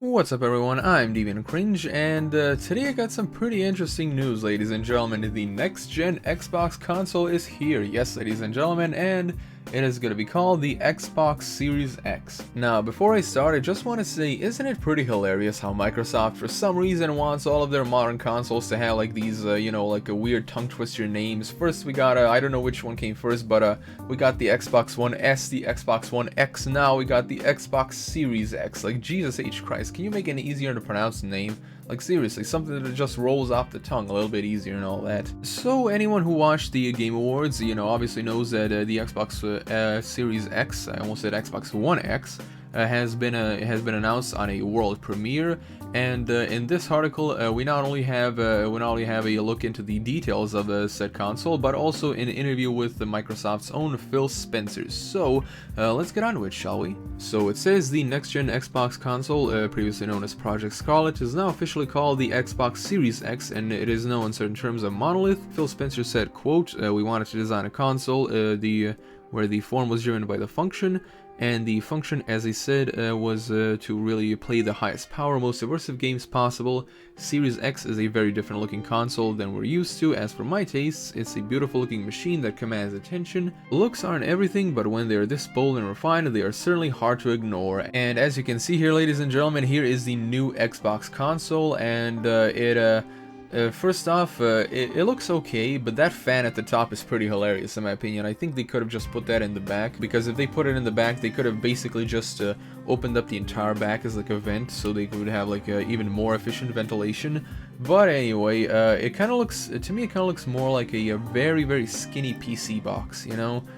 What's up everyone, I'm Deviant Cringe, and today I got some pretty interesting news, ladies and gentlemen. The next-gen Xbox console is here, yes ladies and gentlemen, and it is going to be called the Xbox Series X. Now, before I start, I just want to say, isn't it pretty hilarious how Microsoft for some reason wants all of their modern consoles to have like these, like a weird tongue twister names. First we got, I don't know which one came first, but we got the Xbox One S, the Xbox One X, now we got the Xbox Series X. Like, Jesus H. Christ, can you make an easier to pronounce name? Like, seriously, something that just rolls off the tongue a little bit easier and all that. So anyone who watched the Game Awards, obviously knows that the Xbox Series X, I almost said Xbox One X, has been announced on a world premiere. And in this article, we not only have a look into the details of the said console, but also an interview with Microsoft's own Phil Spencer. So let's get on to it, shall we? So it says the next-gen Xbox console, previously known as Project Scarlet, is now officially called the Xbox Series X, and it is no uncertain terms a monolith. Phil Spencer said, quote, "We wanted to design a console where the form was driven by the function, and the function, as I said, was to really play the highest power, most immersive games possible. Series X is a very different looking console than we're used to. As for my tastes, it's a beautiful looking machine that commands attention. Looks aren't everything, but when they're this bold and refined, they are certainly hard to ignore." And as you can see here, ladies and gentlemen, here is the new Xbox console, and first off, it looks okay, but that fan at the top is pretty hilarious in my opinion. I think they could have just put that in the back, because if they put it in the back, they could have basically just opened up the entire back as like a vent, so they could have like even more efficient ventilation. But anyway, it kind of looks, to me, it kind of looks more like a very, very skinny PC box,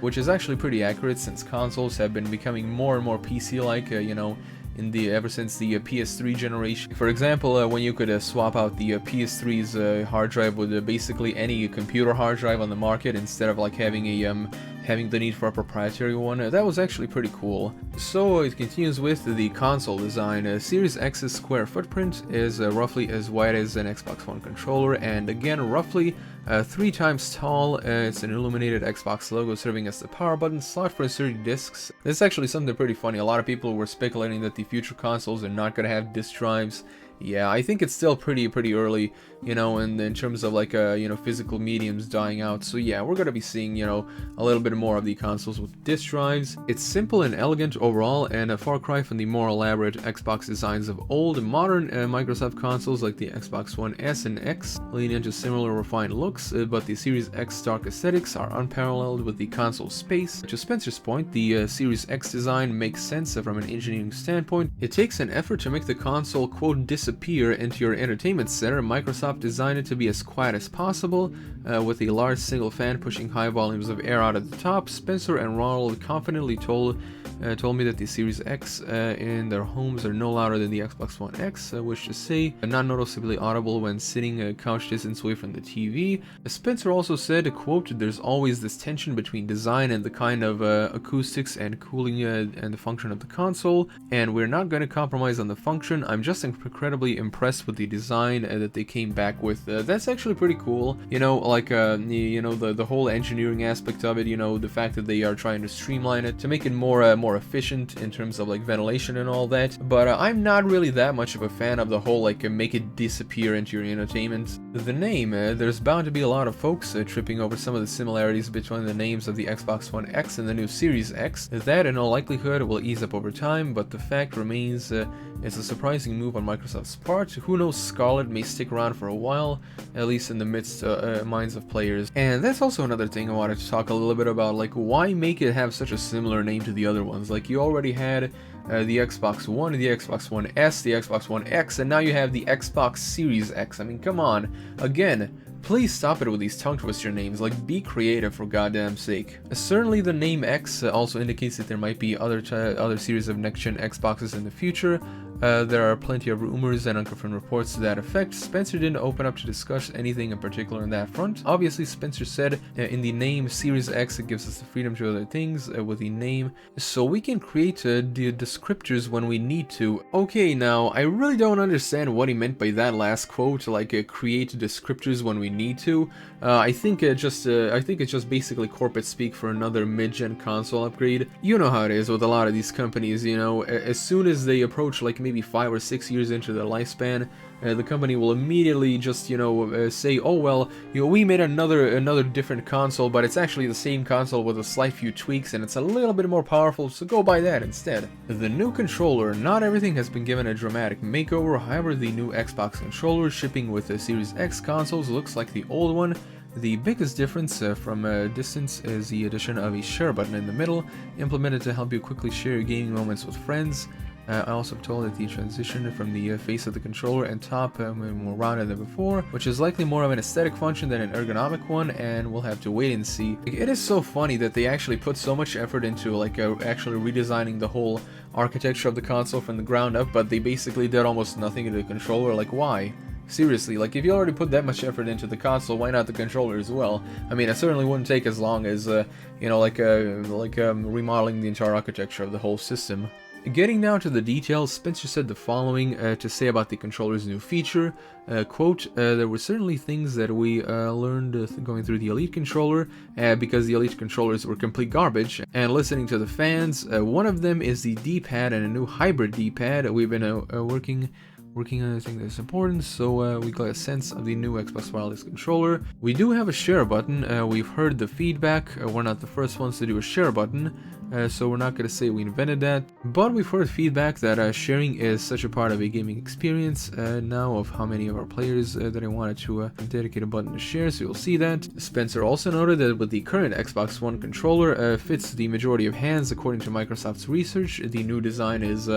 which is actually pretty accurate since consoles have been becoming more and more PC-like, ever since the PS3 generation. For example, when you could swap out the PS3's hard drive with basically any computer hard drive on the market instead of like having the need for a proprietary one, that was actually pretty cool. So it continues with the console design. Series X's square footprint is roughly as wide as an Xbox One controller, and again roughly 3 times tall. It's an illuminated Xbox logo serving as the power button, slot for inserting discs. This is actually something pretty funny. A lot of people were speculating that the future consoles are not going to have disk drives. Yeah, I think it's still pretty early, in terms of like physical mediums dying out. So yeah, we're gonna be seeing a little bit more of the consoles with disk drives. It's simple and elegant overall, and a far cry from the more elaborate Xbox designs of old. Modern Microsoft consoles like the Xbox One S and X lean into similar refined looks, but the Series X stark aesthetics are unparalleled with the console space. To Spencer's point, the Series X design makes sense from an engineering standpoint. It takes an effort to make the console, quote, disappear into your entertainment center. Microsoft designed it to be as quiet as possible, with a large single fan pushing high volumes of air out at the top. Spencer and Ronald confidently told me that the Series X in their homes are no louder than the Xbox One X, which to say, not noticeably audible when sitting a couch distance away from the TV. Spencer also said, quote, "There's always this tension between design and the kind of acoustics and cooling and the function of the console, and we're not going to compromise on the function. I'm just incredibly impressed with the design that they came back with." That's actually pretty cool, the whole engineering aspect of it, the fact that they are trying to streamline it to make it more efficient in terms of like ventilation and all that. But I'm not really that much of a fan of the whole like make it disappear into your entertainment. The name, there's bound to be a lot of folks tripping over some of the similarities between the names of the Xbox One X and the new Series X. That in all likelihood will ease up over time, but the fact remains it's a surprising move on Microsoft's part. Who knows, Scarlet may stick around for a while, at least in the minds of players. And that's also another thing I wanted to talk a little bit about, like why make it have such a similar name to the other ones? Like you already had the Xbox One, the Xbox One S, the Xbox One X, and now you have the Xbox Series X. I mean, come on. Again, please stop it with these tongue twister names, like be creative for goddamn sake. Certainly the name X also indicates that there might be other series of next-gen Xboxes in the future. There are plenty of rumors and unconfirmed reports to that effect. Spencer didn't open up to discuss anything in particular on that front. Obviously, Spencer said in the name Series X, it gives us the freedom to do other things with the name, so we can create the descriptors when we need to. Okay, now, I really don't understand what he meant by that last quote, like create descriptors when we need to. I think it's just basically corporate speak for another mid-gen console upgrade. You know how it is with a lot of these companies, as soon as they approach like maybe maybe 5 or 6 years into their lifespan, the company will immediately just, say, oh well, we made another different console, but it's actually the same console with a slight few tweaks, and it's a little bit more powerful, so go buy that instead. The new controller, not everything has been given a dramatic makeover. However, the new Xbox controller shipping with the Series X consoles looks like the old one. The biggest difference from a distance is the addition of a share button in the middle, implemented to help you quickly share your gaming moments with friends. I also told that the transition from the face of the controller and top more rounded than before, which is likely more of an aesthetic function than an ergonomic one, and we'll have to wait and see. It is so funny that they actually put so much effort into actually redesigning the whole architecture of the console from the ground up, but they basically did almost nothing to the controller. Like, why? Seriously, like, if you already put that much effort into the console, why not the controller as well? I mean, it certainly wouldn't take as long as, remodeling the entire architecture of the whole system. Getting down to the details, Spencer said the following to say about the controller's new feature. Quote, there were certainly things that we learned going through the Elite controller, because the Elite controllers were complete garbage, and listening to the fans. One of them is the D-pad and a new hybrid D-pad. We've been working on a thing that's important, so we got a sense of the new Xbox Wireless controller. We do have a share button. We've heard the feedback. We're not the first ones to do a share button, so we're not going to say we invented that, but we've heard feedback that sharing is such a part of a gaming experience now, of how many of our players that I wanted to dedicate a button to share, so you'll see that. Spencer also noted that with the current Xbox One controller fits the majority of hands. According to Microsoft's research, the new design is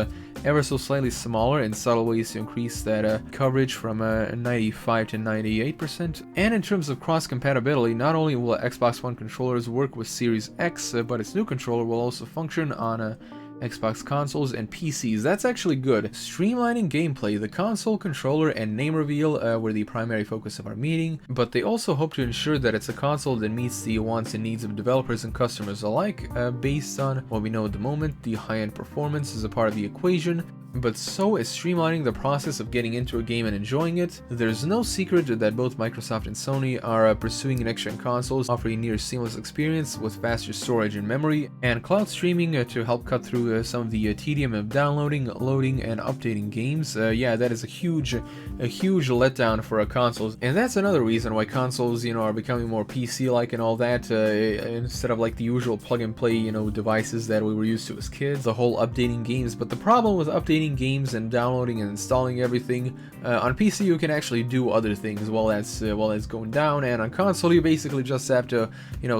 ever so slightly smaller in subtle ways to increase that coverage from 95 to 98%. And in terms of cross-compatibility, not only will Xbox One controllers work with Series X, but its new controller will also function on Xbox consoles and PCs. That's actually good. Streamlining gameplay, the console, controller, and name reveal were the primary focus of our meeting, but they also hope to ensure that it's a console that meets the wants and needs of developers and customers alike. Based on what we know at the moment, the high-end performance is a part of the equation, but so is streamlining the process of getting into a game and enjoying it. There's no secret that both Microsoft and Sony are pursuing next-gen consoles, offering a near seamless experience with faster storage and memory, and cloud streaming to help cut through some of the tedium of downloading, loading, and updating games. Yeah, that is a huge letdown for consoles, and that's another reason why consoles, are becoming more PC-like and all that, instead of like the usual plug-and-play, devices that we were used to as kids. The whole updating games, but the problem with updating games and downloading and installing everything on PC, you can actually do other things while that's going down, and on console you basically just have to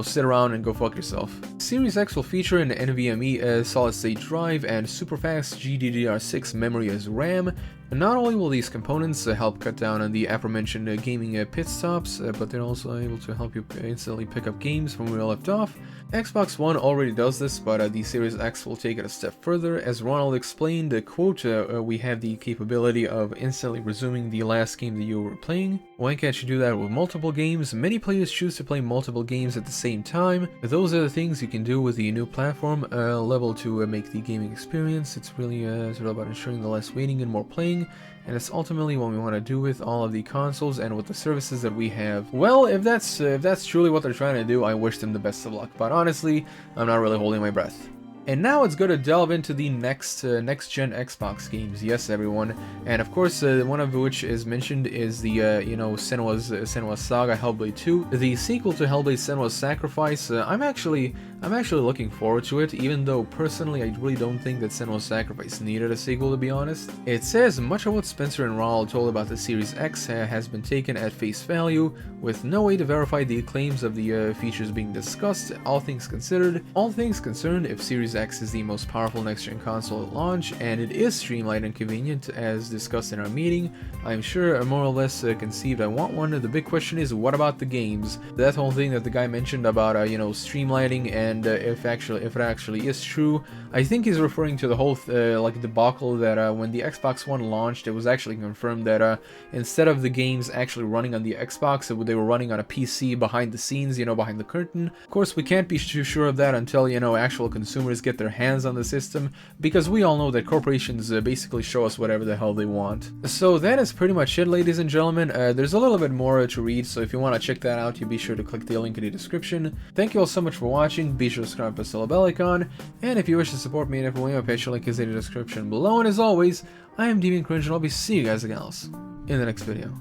sit around and go fuck yourself. Series X will feature an NVMe solid-state drive and super-fast GDDR6 memory as RAM. Not only will these components help cut down on the aforementioned gaming pit stops, but they're also able to help you instantly pick up games from where you left off. Xbox One already does this, but the Series X will take it a step further. As Ronald explained, quote, we have the capability of instantly resuming the last game that you were playing. Why can't you do that with multiple games? Many players choose to play multiple games at the same time. Those are the things you can do with the new platform level to make the gaming experience. It's really sort of about ensuring the less waiting and more playing, and it's ultimately what we want to do with all of the consoles and with the services that we have. Well, if that's truly what they're trying to do, I wish them the best of luck, but honestly, I'm not really holding my breath. And now it's going to delve into the next-gen Xbox games, yes everyone, and of course one of which is mentioned is the Senua's Saga Hellblade 2, the sequel to Hellblade: Senua's Sacrifice. I'm actually looking forward to it, even though personally I really don't think that Senua's Sacrifice needed a sequel, to be honest. It says much of what Spencer and Ronald told about the Series X has been taken at face value, with no way to verify the claims of the features being discussed. All things concerned, if Series X is the most powerful next-gen console at launch, and it is streamlined and convenient as discussed in our meeting, I'm sure more or less conceived I want one. The big question is, what about the games? That whole thing that the guy mentioned about streamlining, and if it actually is true, I think he's referring to the whole debacle that when the Xbox One launched, it was actually confirmed that instead of the games actually running on the Xbox, they were running on a PC behind the scenes, behind the curtain. Of course, we can't be too sure of that until actual consumers get their hands on the system, because we all know that corporations basically show us whatever the hell they want. So that is pretty much it, ladies and gentlemen. There's a little bit more to read, so if you want to check that out, you be sure to click the link in the description. Thank you all so much for watching. Be sure to subscribe and press the bell icon, and if you wish to support me in every way, my Patreon link is in the description below, and as always, I am Deviant Cringe, and I'll be seeing you guys again else in the next video.